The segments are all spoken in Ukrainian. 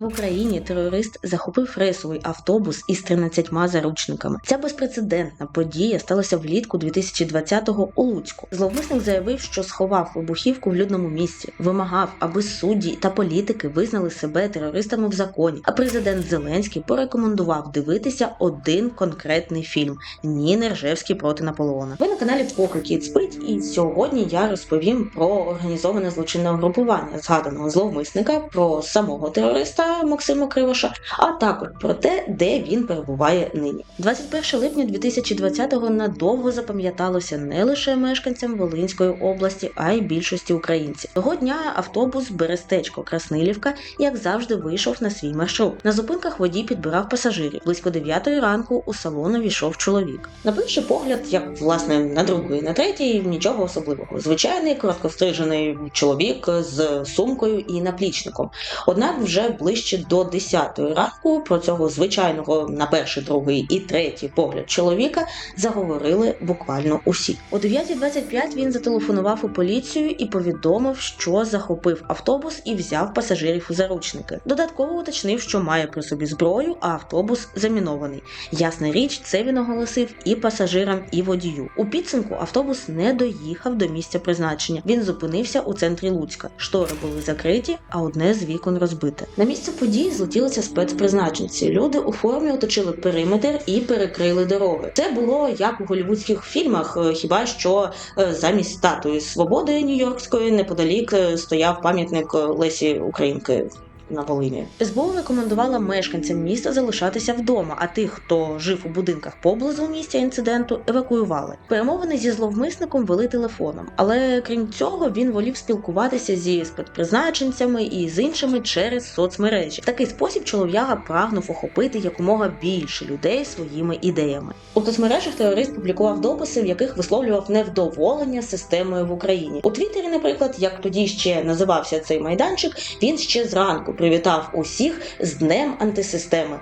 В Україні терорист захопив рейсовий автобус із 13 заручниками. Ця безпрецедентна подія сталася влітку 2020-го у Луцьку. Зловмисник заявив, що сховав вибухівку в людному місці, вимагав, аби судді та політики визнали себе терористами в законі, а президент Зеленський порекомендував дивитися один конкретний фільм «Ніни Ржевський проти Наполеона». Ви на каналі «Поки кіт спить», і сьогодні я розповім про організоване злочинне угрупування згаданого зловмисника, про самого терориста Максима Кривоша, а також про те, де він перебуває нині. 21 липня 2020-го надовго запам'яталося не лише мешканцям Волинської області, а й більшості українців. Того дня автобус Берестечко-Краснилівка, як завжди, вийшов на свій маршрут. На зупинках водій підбирав пасажирів. Близько 9 ранку у салон увійшов чоловік. На перший погляд, як власне на другий, на третій, нічого особливого. Звичайний, короткострижений чоловік з сумкою і наплічником. Однак вже ближче до 10 ранку про цього звичайного на перший, другий і третій погляд чоловіка заговорили буквально усі. О 9:25 він зателефонував у поліцію і повідомив, що захопив автобус і взяв пасажирів у заручники. Додатково уточнив, що має при собі зброю, а автобус замінований. Ясна річ, це він оголосив і пасажирам, і водію. У підсумку автобус не доїхав до місця призначення. Він зупинився у центрі Луцька. Штори були закриті, а одне з вікон розбите. На місце події злетілися спецпризначенці. Люди у формі оточили периметр і перекрили дороги. Це було як у голлівудських фільмах, хіба що замість статуї Свободи Нью-Йоркської неподалік стояв пам'ятник Лесі Українки на Волині. СБУ рекомендувала мешканцям міста залишатися вдома, а тих, хто жив у будинках поблизу місця інциденту, евакуювали. Перемовини зі зловмисником вели телефоном, але крім цього він волів спілкуватися зі спецпризначенцями і з іншими через соцмережі. В такий спосіб чолов'яга прагнув охопити якомога більше людей своїми ідеями. У соцмережах терорист публікував дописи, в яких висловлював невдоволення системою в Україні. У Твіттері, наприклад, як тоді ще називався цей майданчик, він ще зранку привітав усіх з Днем антисистеми.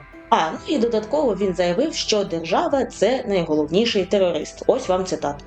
І додатково він заявив, що держава – це найголовніший терорист. Ось вам цитата.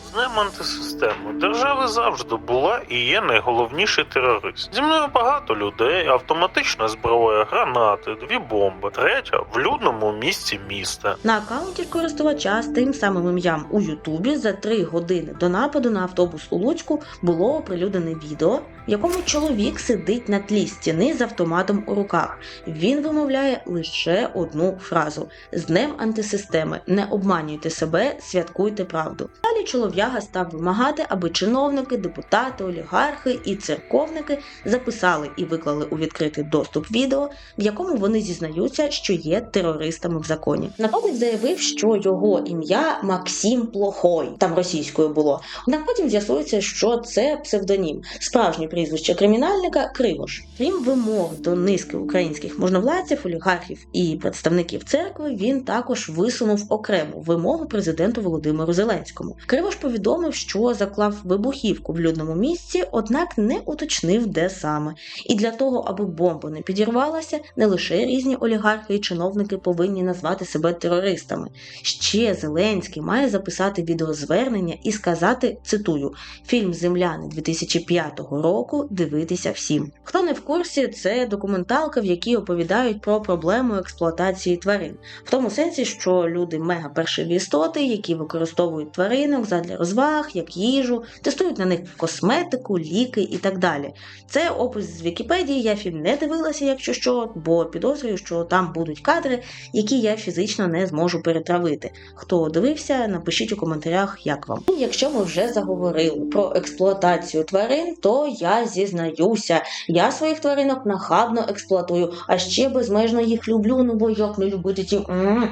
З Днем антисистеми. Держава завжди була і є найголовніший терорист. Зі мною багато людей, автоматична зброя, гранати, 2 бомби, третя в людному місці міста. На аккаунті користувача з тим самим ім'ям у Ютубі за 3 години до нападу на автобус у Луцьку було оприлюднене відео, в якому чоловік сидить на тлі стіни з автоматом у руках. Він вимовляє лише одну фразу: «З Днем антисистеми. Не обманюйте себе, святкуйте правду». Далі чолов'яга став вимагати, аби чиновники, депутати, олігархи і церковники записали і виклали у відкритий доступ відео, в якому вони зізнаються, що є терористами в законі. Нападник заявив, що його ім'я Максим Плохой, там російською було. Однак потім з'ясується, що це псевдонім. Справжнє прізвище кримінальника – Кривош. Крім вимог до низки українських можновладців, олігархів і представників церкви, він також висунув окрему вимогу президенту Володимиру Зеленському. Кривош повідомив, що заклав вибухівку в людному місці, однак не уточнив, де саме. І для того, аби бомба не підірвалася, не лише різні олігархи і чиновники повинні назвати себе терористами. Ще Зеленський має записати відеозвернення і сказати, цитую, «Фільм «Земляни» 2005 року дивитися всім». Хто не в курсі, це документалка, в якій оповідають про проблему експлуатації тварин. В тому сенсі, що люди мега-паршиві істоти, які використовують тваринок задля розваг, як їжу, тестують на них косметику, ліки і так далі. Це опис з Вікіпедії, я фільм не дивилася, якщо що, бо підозрюю, що там будуть кадри, які я фізично не зможу перетравити. Хто дивився, напишіть у коментарях, як вам. І якщо ми вже заговорили про експлуатацію тварин, то я зізнаюся, я своїх тваринок нахабно експлуатую, а ще безмежно їх люблю, бо як не любити ті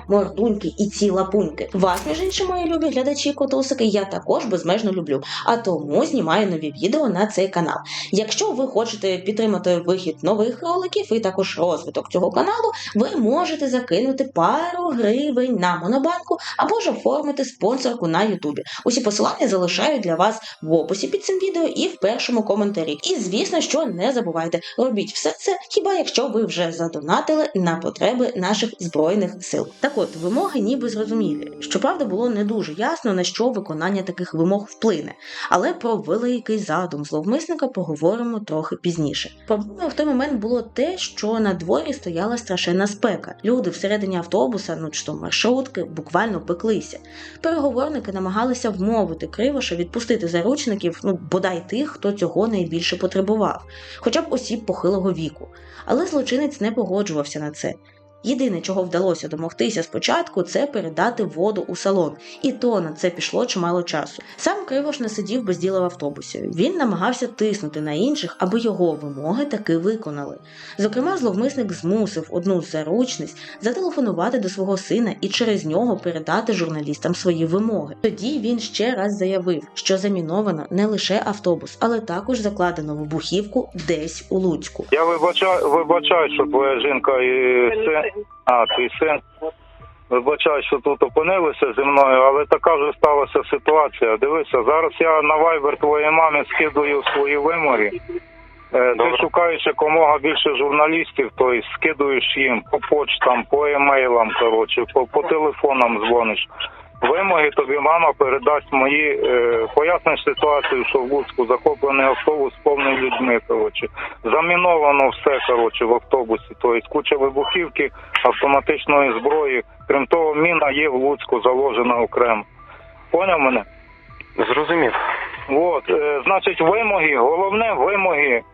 мордуньки і ці лапуньки. Вас, між іншим, мої любі глядачі котусики, я також безмежно люблю, а тому знімаю нові відео на цей канал. Якщо ви хочете підтримати вихід нових роликів і також розвиток цього каналу, ви можете закинути пару гривень на Монобанку або ж оформити спонсорку на Ютубі. Усі посилання залишаю для вас в описі під цим відео і в першому коментарі. рік. І звісно, що не забувайте, робіть все це, хіба якщо ви вже задонатили на потреби наших збройних сил. Так от, вимоги ніби зрозумілі. Щоправда, було не дуже ясно, на що виконання таких вимог вплине. Але про великий задум зловмисника поговоримо трохи пізніше. Проблемою в той момент було те, що на дворі стояла страшенна спека. Люди всередині автобуса, чи то маршрутки, буквально пеклися. Переговорники намагалися вмовити Кривоша відпустити заручників, бодай тих, хто цього найбільше потребував, хоча б осіб похилого віку. Але злочинець не погоджувався на це. Єдине, чого вдалося домогтися спочатку, це передати воду у салон. І то на це пішло чимало часу. Сам Кривош не сидів без діла в автобусі. Він намагався тиснути на інших, аби його вимоги таки виконали. Зокрема, зловмисник змусив одну з заручниць зателефонувати до свого сина і через нього передати журналістам свої вимоги. Тоді він ще раз заявив, що заміновано не лише автобус, але також закладено вибухівку десь у Луцьку. Я вибачаю, що твоя жінка і син, твій син, вибачаю, що тут опинилися зі мною, але така вже сталася ситуація. Дивися, зараз я на Viber твоїй мамі скидую свої вимоги. Ти шукаєш якомога більше журналістів, то й скидуєш їм по почтам, по емейлам, по телефонам дзвониш. Вимоги тобі мама передасть мої, поясниш ситуацію, що в Луцьку захоплений автобус повний людьми, заміновано все, в автобусі, тобто куча вибухівки, автоматичної зброї, крім того, міна є в Луцьку заложена окремо. Поняв мене? Зрозумів. Значить, вимоги, головне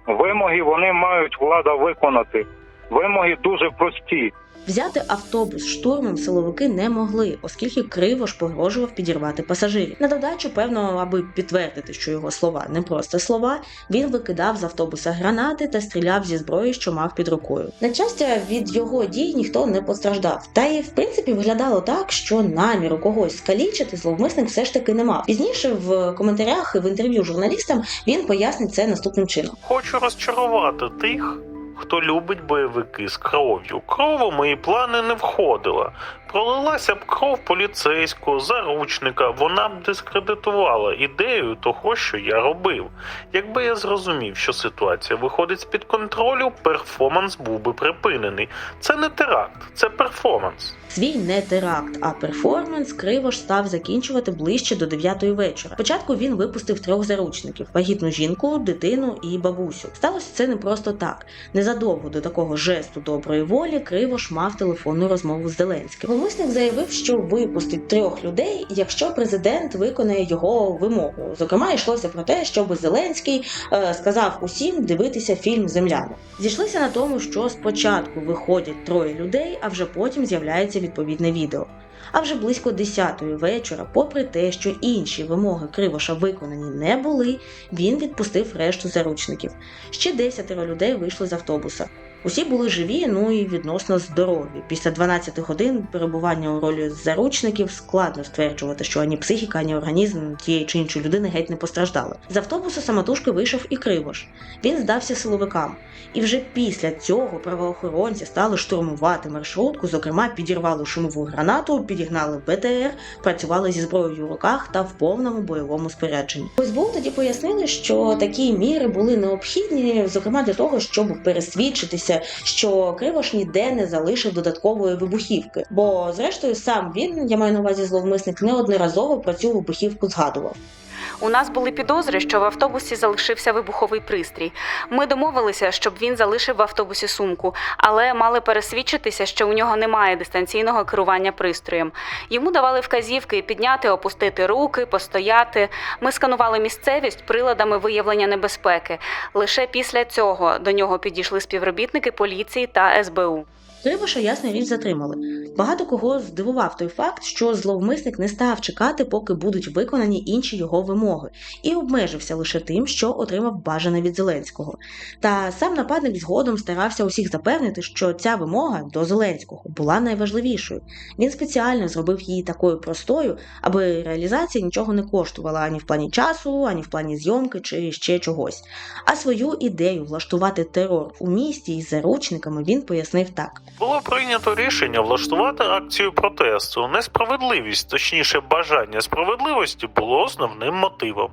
вимоги вони мають влада виконати. Вимоги дуже прості. Взяти автобус штурмом силовики не могли, оскільки Кривош погрожував підірвати пасажирів. На додачу, певно, аби підтвердити, що його слова не просто слова, він викидав з автобуса гранати та стріляв зі зброї, що мав під рукою. На щастя, від його дій ніхто не постраждав. Та й, в принципі, виглядало так, що наміру когось скалічити зловмисник все ж таки не мав. Пізніше в коментарях і в інтерв'ю журналістам він пояснить це наступним чином. Хочу розчарувати тих, хто любить бойовики з кров'ю. Кров у мої плани не входила. Пролилася б кров поліцейського, заручника, вона б дискредитувала ідею того, що я робив. Якби я зрозумів, що ситуація виходить з-під контролю, перформанс був би припинений. Це не теракт, це перформанс. Свій не теракт, а перформанс Кривош став закінчувати ближче до 9-ї вечора. Спочатку він випустив 3 заручників – вагітну жінку, дитину і бабусю. Сталося це не просто так. Незадовго до такого жесту доброї волі Кривош мав телефонну розмову з Зеленським. Зловмисник заявив, що випустить 3 людей, якщо президент виконає його вимогу. Зокрема, йшлося про те, щоб Зеленський сказав усім дивитися фільм «Земляни». Зійшлися на тому, що спочатку виходять 3 людей, а вже потім з'являється відповідне відео. А вже близько 10-ї вечора, попри те, що інші вимоги Кривоша виконані не були, він відпустив решту заручників. Ще 10 людей вийшли з автобуса. Усі були живі, і відносно здорові. Після 12 годин перебування у ролі заручників складно стверджувати, що ані психіка, ані організм тієї чи іншої людини геть не постраждали. З автобуса самотужки вийшов і Кривош. Він здався силовикам. І вже після цього правоохоронці стали штурмувати маршрутку, зокрема підірвали шумову гранату, підігнали БТР, працювали зі зброєю в руках та в повному бойовому спорядженні. У СБУ тоді пояснили, що такі міри були необхідні, зокрема для того, щоб пересвідчитися, що Кривош ніде не залишив додаткової вибухівки. Бо, зрештою, сам він, я маю на увазі зловмисник, неодноразово про цю вибухівку згадував. У нас були підозри, що в автобусі залишився вибуховий пристрій. Ми домовилися, щоб він залишив в автобусі сумку, але мали пересвідчитися, що у нього немає дистанційного керування пристроєм. Йому давали вказівки підняти, опустити руки, постояти. Ми сканували місцевість приладами виявлення небезпеки. Лише після цього до нього підійшли співробітники поліції та СБУ. Кривоша, ясна річ, затримали. Багато кого здивував той факт, що зловмисник не став чекати, поки будуть виконані інші його вимоги, і обмежився лише тим, що отримав бажане від Зеленського. Та сам нападник згодом старався усіх запевнити, що ця вимога до Зеленського була найважливішою. Він спеціально зробив її такою простою, аби реалізація нічого не коштувала ані в плані часу, ані в плані зйомки чи ще чогось. А свою ідею влаштувати терор у місті із заручниками він пояснив так. було прийнято рішення влаштувати акцію протесту. Несправедливість, точніше бажання справедливості, було основним мотивом.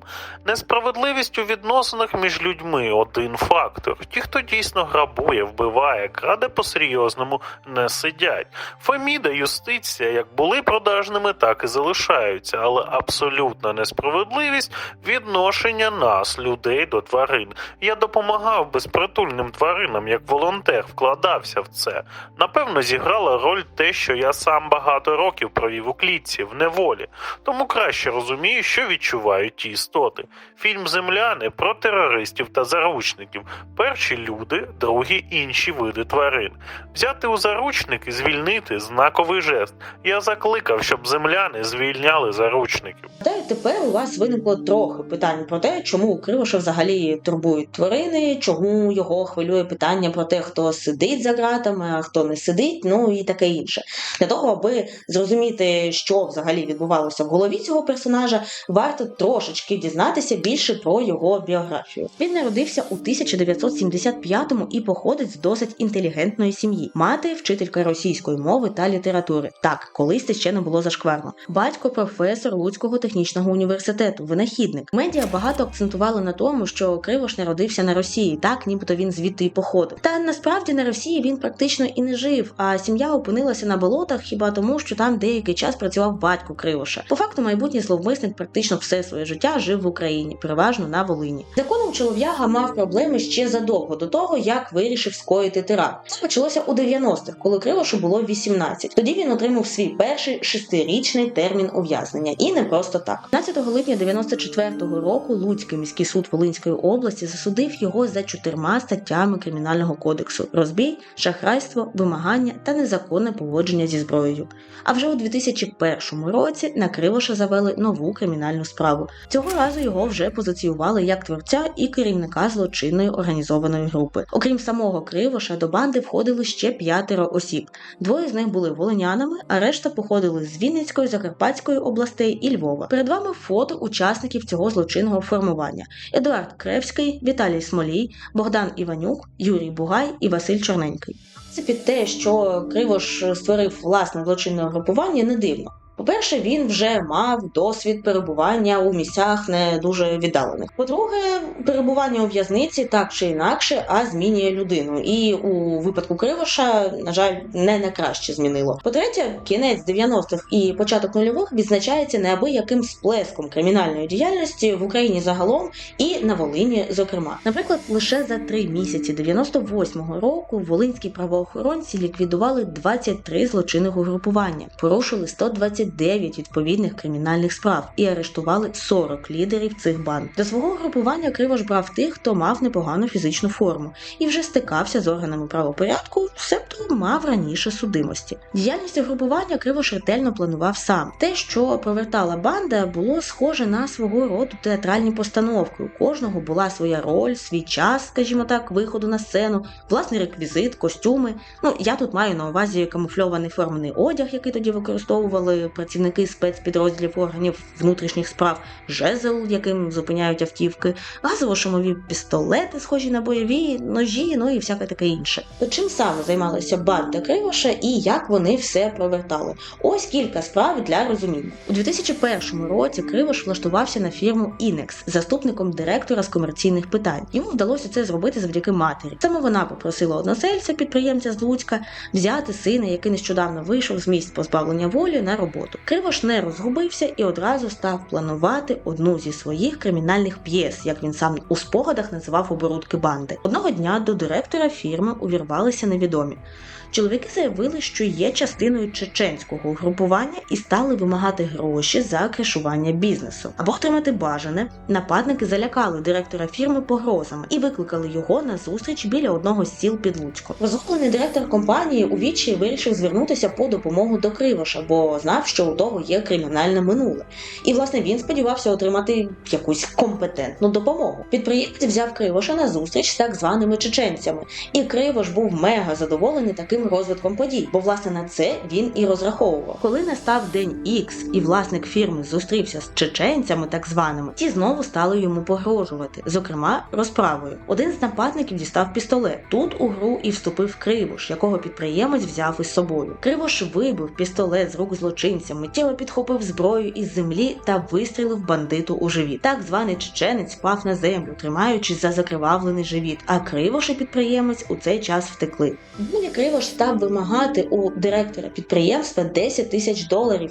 Несправедливість у відносинах між людьми – один фактор. Ті, хто дійсно грабує, вбиває, краде по-серйозному, не сидять. Феміда, юстиція як були продажними, так і залишаються, але абсолютна несправедливість – відношення нас, людей, до тварин. Я допомагав безпритульним тваринам, як волонтер, вкладався в це. Напевно, зіграла роль те, що я сам багато років провів у клітці, в неволі. Тому краще розумію, що відчувають ті істоти. Фільм «Земляни» про терористів та заручників. Перші люди, другі інші види тварин. Взяти у заручники, звільнити – знаковий жест. Я закликав, щоб земляни звільняли заручників. Та й тепер у вас виникло трохи питань про те, чому Кривоша взагалі турбують тварини, чому його хвилює питання про те, хто сидить за ґратами, а хто не сидить, ну і таке інше. Для того, аби зрозуміти, що взагалі відбувалося в голові цього персонажа, варто трошечки дізнатися більше про його біографію. Він народився у 1975-му і походить з досить інтелігентної сім'ї. Мати – вчителька російської мови та літератури. Так, колись це ще не було зашкварно. Батько – професор Луцького технічного університету, винахідник. Медіа багато акцентували на тому, що Кривош народився на Росії, так, нібито він звідти і походив. Та насправді на Росії він практично і не жив, а сім'я опинилася на болотах хіба тому, що там деякий час працював батько Кривоша. По факту майбутній зловмисник практично все своє життя жив в Україні, переважно на Волині. Законом чолов'яга мав проблеми ще задовго до того, як вирішив скоїти теракт. Це почалося у 90-х, коли Кривошу було 18. Тоді він отримав свій перший 6-річний термін ув'язнення. І не просто так. 15 липня 94-го року Луцький міський суд Волинської області засудив його за 4 статтями Кримінального кодексу: розбій, шахрайство, вимагання та незаконне поводження зі зброєю. А вже у 2001 році на Кривоша завели нову кримінальну справу. Цього разу його вже позиціювали як творця і керівника злочинної організованої групи. Окрім самого Кривоша, до банди входили ще 5 осіб. 2 з них були волинянами, а решта походили з Вінницької, Закарпатської областей і Львова. Перед вами фото учасників цього злочинного формування: Едуард Кревський, Віталій Смолій, Богдан Іванюк, Юрій Бугай і Василь Чорненький. Це під те, що Кривош створив власне злочинне угрупування, не дивно. По-перше, він вже мав досвід перебування у місцях не дуже віддалених. По-друге, перебування у в'язниці так чи інакше, а змінює людину. І у випадку Кривоша, на жаль, не на краще змінило. По-третє, кінець 90-х і початок нульових відзначається неабияким сплеском кримінальної діяльності в Україні загалом і на Волині зокрема. Наприклад, лише за 3 місяці 98-го року волинські правоохоронці ліквідували 23 злочинних угрупування, порушили 129 відповідних кримінальних справ і арештували 40 лідерів цих банд. До свого групування Кривош брав тих, хто мав непогану фізичну форму і вже стикався з органами правопорядку, себто мав раніше судимості. Діяльність групування Кривош ретельно планував сам. Те, що провертала банда, було схоже на свого роду театральні постановки. У кожного була своя роль, свій час, скажімо так, виходу на сцену, власний реквізит, костюми. Я тут маю на увазі камуфльований формений одяг, який тоді використовували працівники спецпідрозділів органів внутрішніх справ, жезл, яким зупиняють автівки, газово-шумові пістолети, схожі на бойові, ножі, і всяке таке інше. То чим саме займалася банда Кривоша і як вони все провертали? Ось кілька справ для розуміння. У 2001 році Кривош влаштувався на фірму «Інекс» заступником директора з комерційних питань. Йому вдалося це зробити завдяки матері. Саме вона попросила односельця, підприємця з Луцька, взяти сина, який нещодавно вийшов з місць позбавлення волі, на роботу. Кривош не розгубився і одразу став планувати одну зі своїх кримінальних п'єс, як він сам у спогадах називав оборудки банди. Одного дня до директора фірми увірвалися невідомі. Чоловіки заявили, що є частиною чеченського угрупування і стали вимагати гроші за кришування бізнесу. Або отримати бажане, нападники залякали директора фірми погрозами і викликали його на зустріч біля одного з сіл під Луцьком. Розгублений директор компанії у відчаї вирішив звернутися по допомогу до Кривоша, бо знав, що у того є кримінальне минуле. І, власне, він сподівався отримати якусь компетентну допомогу. Підприємець взяв Кривоша на зустріч з так званими чеченцями, і Кривош був мега задоволений таким можливим розвитком подій, бо власне на це він і розраховував. Коли настав день Ікс і власник фірми зустрівся з чеченцями так званими, ті знову стали йому погрожувати, зокрема розправою. Один з нападників дістав пістолет. Тут у гру і вступив Кривош, якого підприємець взяв із собою. Кривош вибив пістолет з рук злочинця, миттєво підхопив зброю із землі та вистрілив бандиту у живіт. Так званий чеченець впав на землю, тримаючись за закривавлений живіт, а Кривош і підприємець у цей час втекли. Далі Кривош став вимагати у директора підприємства $10 тисяч,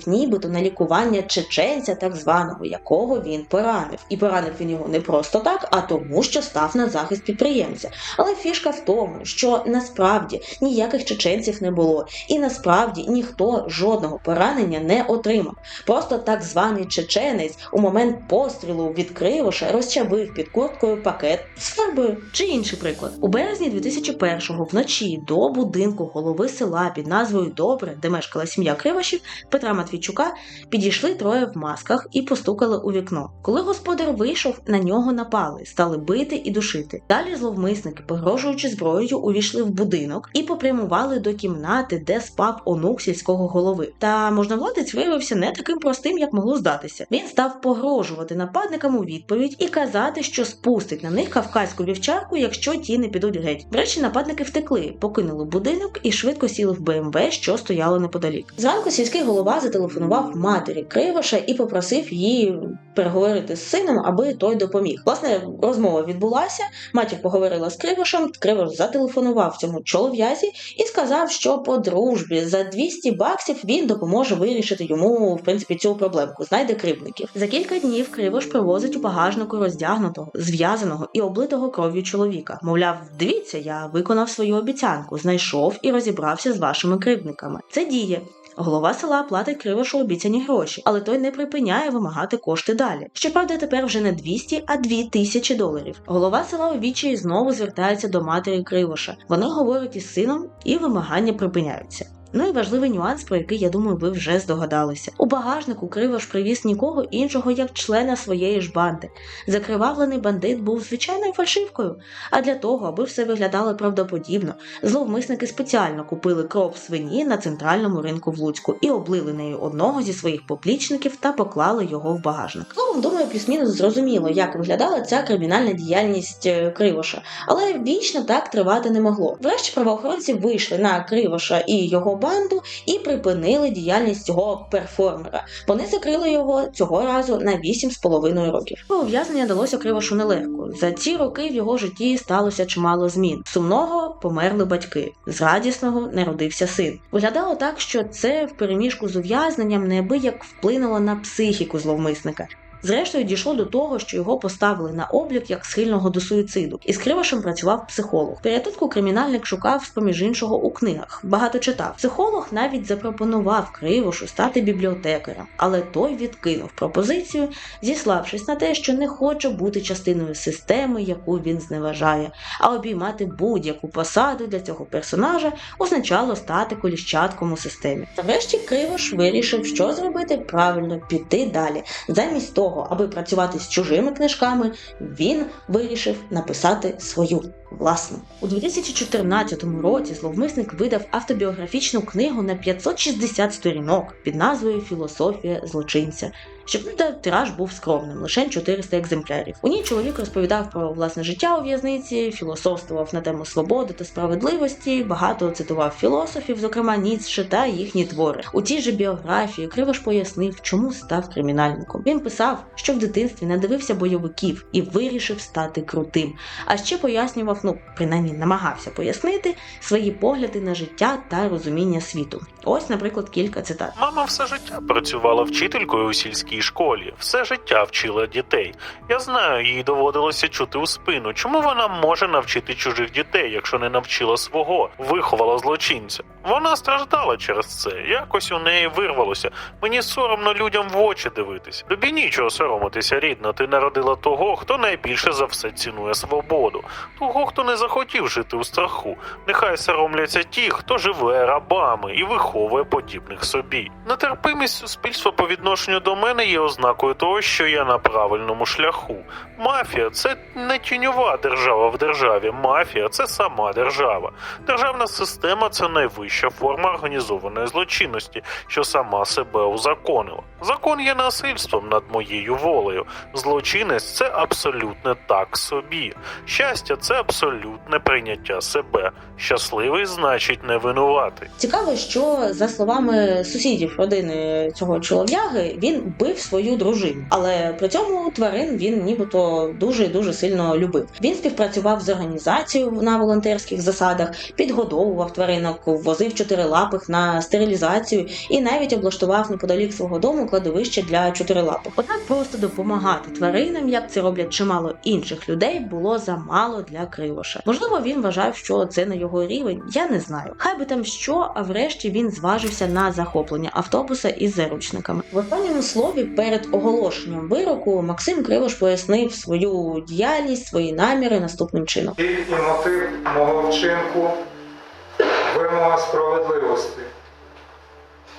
нібито на лікування чеченця так званого, якого він поранив. І поранив він його не просто так, а тому, що став на захист підприємця. Але фішка в тому, що насправді ніяких чеченців не було, і насправді ніхто жодного поранення не отримав. Просто так званий чеченець у момент пострілу від Кривоша розчавив під курткою пакет з фарбою. Чи інший приклад. У березні 2001-го вночі до будинку голови села під назвою Добре, де мешкала сім'я Кривошів, Петра Матвійчука, підійшли троє в масках і постукали у вікно. Коли господар вийшов, на нього напали, стали бити і душити. Далі зловмисники, погрожуючи зброєю, увійшли в будинок і попрямували до кімнати, де спав онук сільського голови. Та можновладець виявився не таким простим, як могло здатися. Він став погрожувати нападникам у відповідь і казати, що спустить на них кавказьку вівчарку, якщо ті не підуть геть. Врешті нападники втекли, покинули будинок і швидко сіли в БМВ, що стояло неподалік. Зранку сільський голова зателефонував матері Кривоша і попросив її переговорити з сином, аби той допоміг. Власне, розмова відбулася, матір поговорила з Кривошем, Кривош зателефонував цьому чолов'язі і сказав, що по дружбі за $200 він допоможе вирішити йому, в принципі, цю проблемку, знайде кривдників. За кілька днів Кривош привозить у багажнику роздягнутого, зв'язаного і облитого кров'ю чоловіка. Мовляв, дивіться, я виконав свою обіцянку, знайшов і розібрався з вашими кривдниками. Це діє. Голова села платить Кривошу обіцяні гроші, але той не припиняє вимагати кошти далі. Щоправда, тепер вже не 200, а $2000. Голова села у відчаї знову звертається до матері Кривоша. Вони говорять із сином і вимагання припиняються. Ну і важливий нюанс, про який, я думаю, ви вже здогадалися. У багажнику Кривош привіз нікого іншого, як члена своєї ж банди. Закривавлений бандит був звичайною фальшивкою. А для того, аби все виглядало правдоподібно, зловмисники спеціально купили кров свині на центральному ринку в Луцьку і облили нею одного зі своїх поплічників та поклали його в багажник. Словом, думаю, плюс-мінус зрозуміло, як виглядала ця кримінальна діяльність Кривоша. Але вічно так тривати не могло. Врешті правоохоронці вийшли на Кривоша і його банду і припинили діяльність цього перформера. Вони закрили його цього разу на 8,5 років. Ув'язнення далося Кривошу нелегко. За ці роки в його житті сталося чимало змін. З сумного померли батьки, з радісного народився син. Виглядало так, що це впереміжку з ув'язненням неабияк вплинуло на психіку зловмисника. Зрештою, дійшло до того, що його поставили на облік як схильного до суїциду. І з Кривошем працював психолог. Порятунку кримінальник шукав, з-поміж іншого, у книгах. Багато читав. Психолог навіть запропонував Кривошу стати бібліотекарем, але той відкинув пропозицію, зіславшись на те, що не хоче бути частиною системи, яку він зневажає, а обіймати будь-яку посаду для цього персонажа означало стати коліщатком у системі. Та врешті Кривош вирішив, що зробити правильно, піти далі. Замість того, аби працювати з чужими книжками, він вирішив написати свою власну. У 2014 році зловмисник видав автобіографічну книгу на 560 сторінок під назвою «Філософія злочинця». Щоправда, тираж був скромним, лише 400 екземплярів. У ній чоловік розповідав про власне життя у в'язниці, філософствував на тему свободи та справедливості, багато цитував філософів, зокрема Ніцше та їхні твори. У цій же біографії Кривош пояснив, чому став кримінальником. Він писав, що в дитинстві надивився бойовиків і вирішив стати крутим. А ще пояснював, принаймні намагався пояснити, свої погляди на життя та розуміння світу. Ось, наприклад, кілька цитат. Мама все життя працювала вчителькою у сільській школі, все життя вчила дітей. Я знаю, їй доводилося чути у спину. Чому вона може навчити чужих дітей, якщо не навчила свого, виховала злочинця? Вона страждала через це, якось у неї вирвалося. Мені соромно людям в очі дивитись. Тобі нічого соромитися, рідна, ти народила того, хто найбільше за все цінує свободу. Того, хто не захотів жити у страху. Нехай соромляться ті, хто живе рабами і виховує подібних собі. Нетерпимість суспільства по відношенню до мене є ознакою того, що я на правильному шляху. Мафія – це не тіньова держава в державі. Мафія – це сама держава. Державна система – це найвища форма організованої злочинності, що сама себе узаконила. Закон є насильством над моєю волею. Злочинність – це абсолютне так собі. Щастя – це абсолютне прийняття себе. Щасливий – значить не винуватий. Цікаво, що, за словами сусідів родини цього чолов'яги, він бив свою дружину. Але при цьому тварин він нібито дуже сильно любив. Він співпрацював з організацією на волонтерських засадах, підгодовував тваринок, возив чотирилапих на стерилізацію і навіть облаштував неподалік свого дому кладовище для чотирилапих. Однак просто допомагати тваринам, як це роблять чимало інших людей, було замало для Кривоша. Можливо, він вважав, що це не його рівень, я не знаю. Хай би там що, а врешті він зважився на захоплення автобуса із заручниками. В останньому слові перед оголошенням вироку Максим Кривош пояснив свою діяльність, свої наміри наступним чином. Ціль і мотив мого вчинку – вимога справедливості.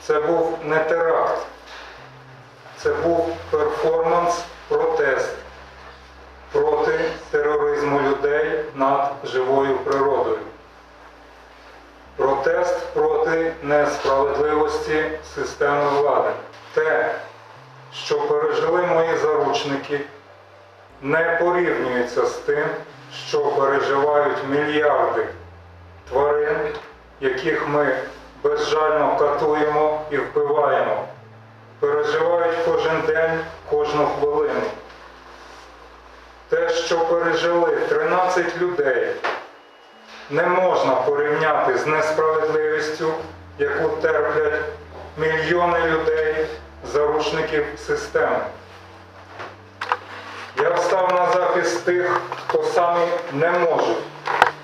Це був не теракт, це був перформанс, протест проти тероризму людей над живою природою. Протест проти несправедливості системи влади. Те, що пережили мої заручники, не порівнюється з тим, що переживають мільярди тварин, яких ми безжально катуємо і вбиваємо. Переживають кожен день, кожну хвилину. Те, що пережили 13 людей, не можна порівняти з несправедливістю, яку терплять мільйони людей, заручників системи. Я встав на захист тих, хто самі не можуть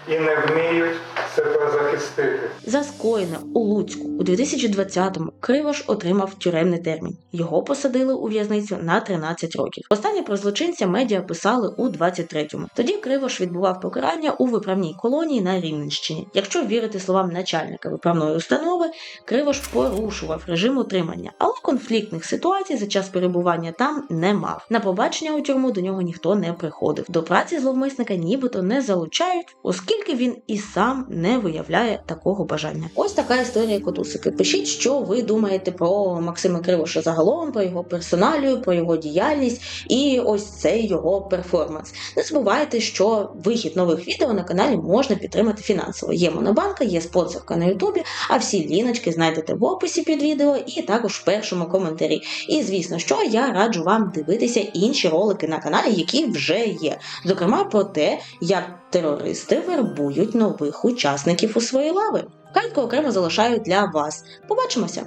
і не вміють себе захистити. За скоєне у Луцьку у 2020-му Кривош отримав тюремний термін. Його посадили у в'язницю на 13 років. Останнє про злочинця медіа писали у 23-му. Тоді Кривош відбував покарання у виправній колонії на Рівненщині. Якщо вірити словам начальника виправної установи, Кривош порушував режим утримання, але конфліктних ситуацій за час перебування там не мав. На побачення у тюрму до нього ніхто не приходив. До праці зловмисника нібито не залучають, оскільки він і сам не виявляє такого бажання. Ось така історія, котусики. Пишіть, що ви думаєте про Максима Кривоша загалом, про його персоналію, про його діяльність і ось цей його перформанс. Не забувайте, що вихід нових відео на каналі можна підтримати фінансово. Є Монобанка, є спонсорка на Ютубі, а всі ліночки знайдете в описі під відео і також в першому коментарі. І звісно, що я раджу вам дивитися інші ролики на каналі, які вже є. Зокрема, про те, як терористи вербують нових учасників у свої лави. Картку окремо залишаю для вас. Побачимося!